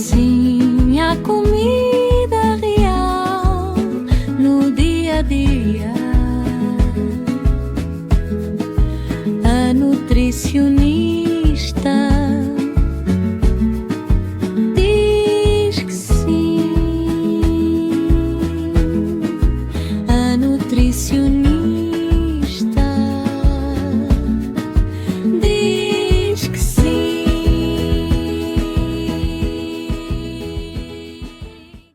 sim, a comida real no dia a dia. A nutricionista diz que sim. A nutricionista diz que sim.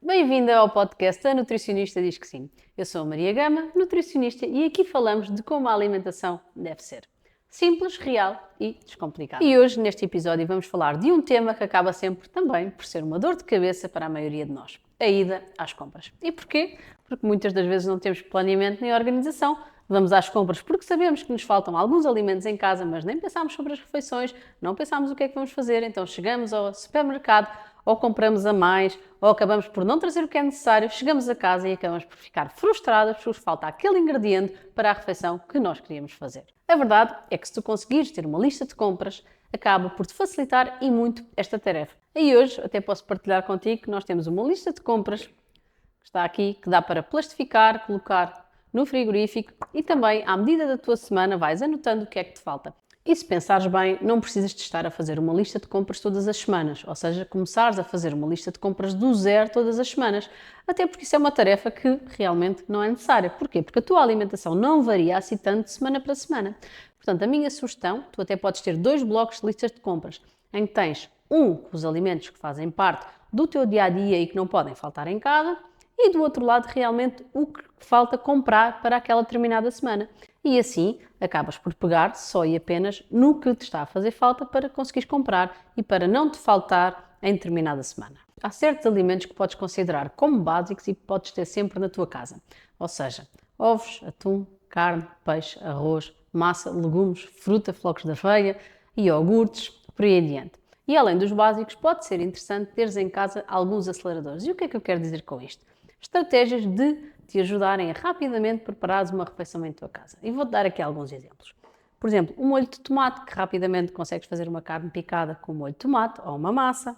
Bem-vinda ao podcast A Nutricionista Diz que Sim. Eu sou a Maria Gama, nutricionista, e aqui falamos de como a alimentação deve ser. Simples, real e descomplicado. E hoje, neste episódio, vamos falar de um tema que acaba sempre também por ser uma dor de cabeça para a maioria de nós: a ida às compras. E porquê? Porque muitas das vezes não temos planeamento nem organização. Vamos às compras porque sabemos que nos faltam alguns alimentos em casa, mas nem pensamos sobre as refeições, não pensamos o que é que vamos fazer, então chegamos ao supermercado, ou compramos a mais, ou acabamos por não trazer o que é necessário, chegamos a casa e acabamos por ficar frustrados porque falta aquele ingrediente para a refeição que nós queríamos fazer. A verdade é que se tu conseguires ter uma lista de compras, acaba por te facilitar e muito esta tarefa. E hoje até posso partilhar contigo que nós temos uma lista de compras que está aqui, que dá para plastificar, colocar no frigorífico e também, à medida da tua semana, vais anotando o que é que te falta. E se pensares bem, não precisas de estar a fazer uma lista de compras todas as semanas, ou seja, começares a fazer uma lista de compras do zero todas as semanas, até porque isso é uma tarefa que realmente não é necessária. Porquê? Porque a tua alimentação não varia assim tanto de semana para semana. Portanto, a minha sugestão, tu até podes ter 2 blocos de listas de compras, em que tens um com os alimentos que fazem parte do teu dia-a-dia e que não podem faltar em casa, e do outro lado realmente o que falta comprar para aquela determinada semana. E assim acabas por pegar só e apenas no que te está a fazer falta para conseguires comprar e para não te faltar em determinada semana. Há certos alimentos que podes considerar como básicos e que podes ter sempre na tua casa. Ou seja, ovos, atum, carne, peixe, arroz, massa, legumes, fruta, flocos de aveia, iogurtes, por aí adiante. E além dos básicos, pode ser interessante teres em casa alguns aceleradores. E o que é que eu quero dizer com isto? Estratégias de te ajudarem a rapidamente preparares uma refeição em tua casa. E vou-te dar aqui alguns exemplos. Por exemplo, um molho de tomate, que rapidamente consegues fazer uma carne picada com molho de tomate ou uma massa.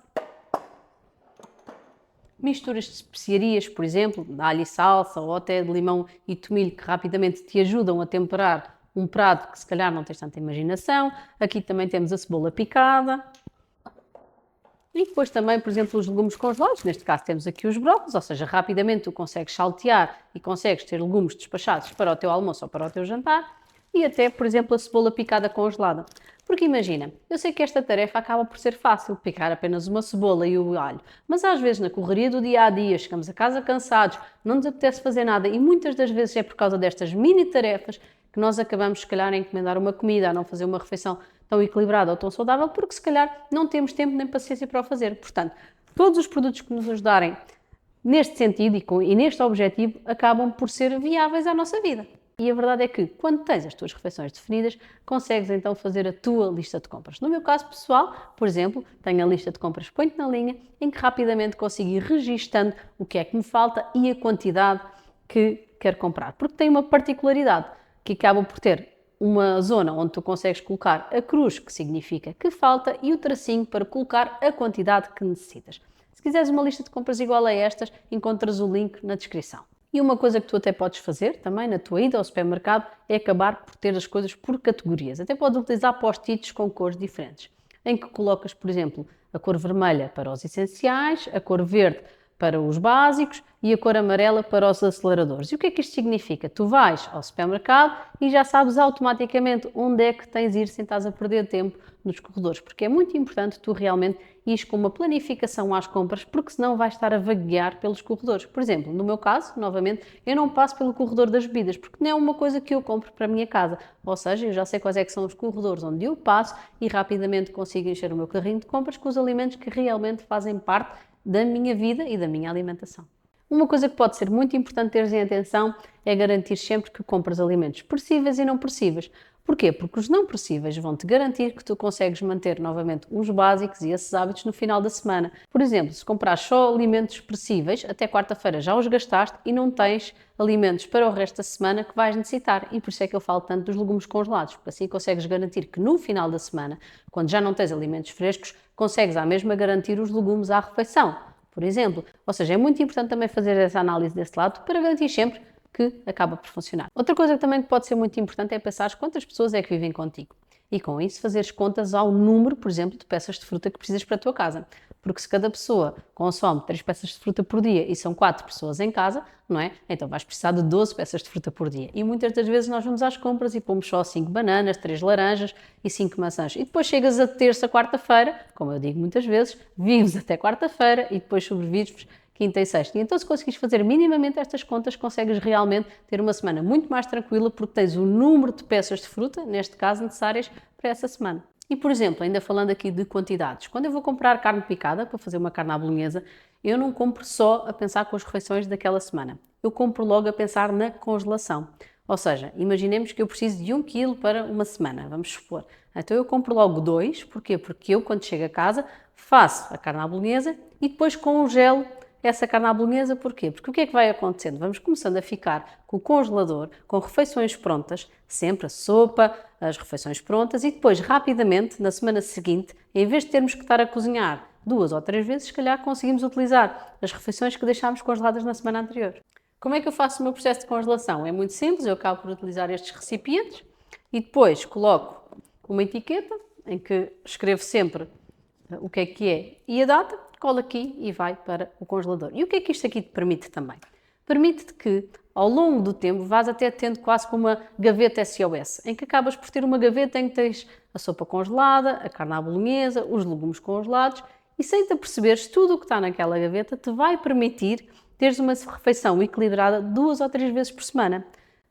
Misturas de especiarias, por exemplo, de alho e salsa ou até de limão e tomilho, que rapidamente te ajudam a temperar um prato que se calhar não tens tanta imaginação. Aqui também temos a cebola picada. E depois também, por exemplo, os legumes congelados, neste caso temos aqui os brócolos, ou seja, rapidamente tu consegues saltear e consegues ter legumes despachados para o teu almoço ou para o teu jantar, e até, por exemplo, a cebola picada congelada. Porque imagina, eu sei que esta tarefa acaba por ser fácil, picar apenas uma cebola e o alho, mas às vezes na correria do dia-a-dia, chegamos a casa cansados, não nos apetece fazer nada e muitas das vezes é por causa destas mini tarefas que nós acabamos, se calhar, a encomendar uma comida, a não fazer uma refeição tão equilibrada ou tão saudável, porque se calhar não temos tempo nem paciência para o fazer. Portanto, todos os produtos que nos ajudarem neste sentido e neste objetivo acabam por ser viáveis à nossa vida. E a verdade é que, quando tens as tuas refeições definidas, consegues então fazer a tua lista de compras. No meu caso pessoal, por exemplo, tenho a lista de compras Ponto na Linha, em que rapidamente consigo ir registando o que é que me falta e a quantidade que quero comprar. Porque tem uma particularidade, que acaba por ter uma zona onde tu consegues colocar a cruz, que significa que falta, e o tracinho para colocar a quantidade que necessitas. Se quiseres uma lista de compras igual a estas, encontras o link na descrição. E uma coisa que tu até podes fazer também na tua ida ao supermercado é acabar por ter as coisas por categorias. Até podes utilizar post-its com cores diferentes, em que colocas, por exemplo, a cor vermelha para os essenciais, a cor verde para os básicos e a cor amarela para os aceleradores. E o que é que isto significa? Tu vais ao supermercado e já sabes automaticamente onde é que tens de ir sem estás a perder tempo nos corredores, porque é muito importante tu realmente ires com uma planificação às compras, porque senão vais estar a vaguear pelos corredores. Por exemplo, no meu caso, novamente, eu não passo pelo corredor das bebidas, porque não é uma coisa que eu compro para a minha casa. Ou seja, eu já sei quais é que são os corredores onde eu passo e rapidamente consigo encher o meu carrinho de compras com os alimentos que realmente fazem parte da minha vida e da minha alimentação. Uma coisa que pode ser muito importante teres em atenção é garantir sempre que compras alimentos perecíveis e não perecíveis. Porquê? Porque os não perecíveis vão-te garantir que tu consegues manter novamente os básicos e esses hábitos no final da semana. Por exemplo, se comprares só alimentos perecíveis, até quarta-feira já os gastaste e não tens alimentos para o resto da semana que vais necessitar. E por isso é que eu falo tanto dos legumes congelados, porque assim consegues garantir que no final da semana, quando já não tens alimentos frescos, consegues à mesma garantir os legumes à refeição, por exemplo. Ou seja, é muito importante também fazer essa análise desse lado para garantir sempre que acaba por funcionar. Outra coisa também que pode ser muito importante é pensar quantas pessoas é que vivem contigo. E com isso fazeres contas ao número, por exemplo, de peças de fruta que precisas para a tua casa. Porque se cada pessoa consome 3 peças de fruta por dia e são 4 pessoas em casa, não é? Então vais precisar de 12 peças de fruta por dia. E muitas das vezes nós vamos às compras e pomos só 5 bananas, 3 laranjas e 5 maçãs. E depois chegas a terça, quarta-feira, como eu digo muitas vezes, vives até quarta-feira e depois sobrevives quinta e sexta. E então se conseguires fazer minimamente estas contas, consegues realmente ter uma semana muito mais tranquila porque tens o número de peças de fruta, neste caso, necessárias para essa semana. E, por exemplo, ainda falando aqui de quantidades, quando eu vou comprar carne picada para fazer uma carne à bolonhesa, eu não compro só a pensar com as refeições daquela semana. Eu compro logo a pensar na congelação. Ou seja, imaginemos que eu preciso de 1 kg para uma semana, vamos supor. Então eu compro logo 2, porquê? Porque eu, quando chego a casa, faço a carne à bolonhesa e depois congelo essa carne à bolonhesa. Porquê? Porque o que é que vai acontecendo? Vamos começando a ficar com o congelador, com refeições prontas, sempre a sopa, as refeições prontas e depois, rapidamente, na semana seguinte, em vez de termos que estar a cozinhar 2 ou 3 vezes, se calhar conseguimos utilizar as refeições que deixámos congeladas na semana anterior. Como é que eu faço o meu processo de congelação? É muito simples, eu acabo por utilizar estes recipientes e depois coloco uma etiqueta em que escrevo sempre o que é e a data, colo aqui e vai para o congelador. E o que é que isto aqui te permite também? Permite-te que, ao longo do tempo, vás até tendo quase como uma gaveta SOS, em que acabas por ter uma gaveta em que tens a sopa congelada, a carne à bolonhesa, os legumes congelados e sem te aperceberes, tudo o que está naquela gaveta te vai permitir teres uma refeição equilibrada 2 ou 3 vezes por semana.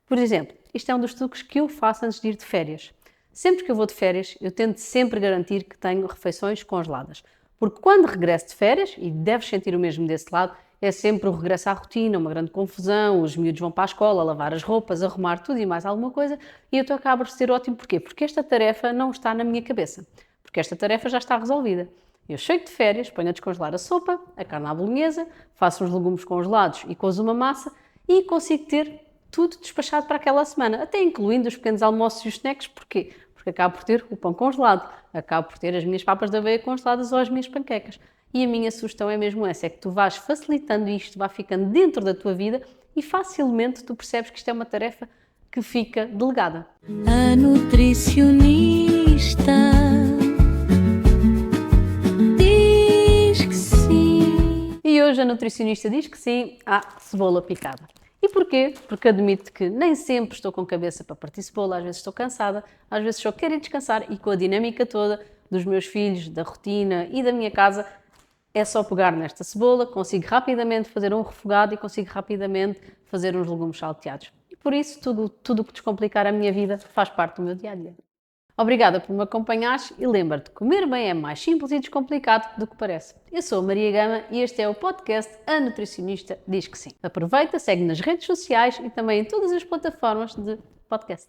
Por exemplo, isto é um dos truques que eu faço antes de ir de férias. Sempre que eu vou de férias, eu tento sempre garantir que tenho refeições congeladas. Porque quando regresso de férias, e deves sentir o mesmo desse lado, é sempre o regresso à rotina, uma grande confusão, os miúdos vão para a escola, lavar as roupas, arrumar tudo e mais alguma coisa, e eu acabo por ser ótimo. Porquê? Porque esta tarefa não está na minha cabeça. Porque esta tarefa já está resolvida. Eu chego de férias, ponho a descongelar a sopa, a carne à bolonhesa, faço os legumes congelados e cozo uma massa e consigo ter tudo despachado para aquela semana, até incluindo os pequenos almoços e os snacks. Porquê? Porque acabo por ter o pão congelado, acabo por ter as minhas papas de aveia congeladas ou as minhas panquecas. E a minha sugestão é mesmo essa, é que tu vais facilitando isto, vai ficando dentro da tua vida e facilmente tu percebes que isto é uma tarefa que fica delegada. A nutricionista diz que sim. E hoje a nutricionista diz que sim à cebola picada. E porquê? Porque admito que nem sempre estou com cabeça para partir cebola, às vezes estou cansada, às vezes só quero ir descansar e com a dinâmica toda dos meus filhos, da rotina e da minha casa, é só pegar nesta cebola, consigo rapidamente fazer um refogado e consigo rapidamente fazer uns legumes salteados. E por isso, tudo o que descomplicar a minha vida faz parte do meu dia-a-dia. Obrigada por me acompanhares e lembra-te, comer bem é mais simples e descomplicado do que parece. Eu sou a Maria Gama e este é o podcast A Nutricionista Diz que Sim. Aproveita, segue nas redes sociais e também em todas as plataformas de podcast.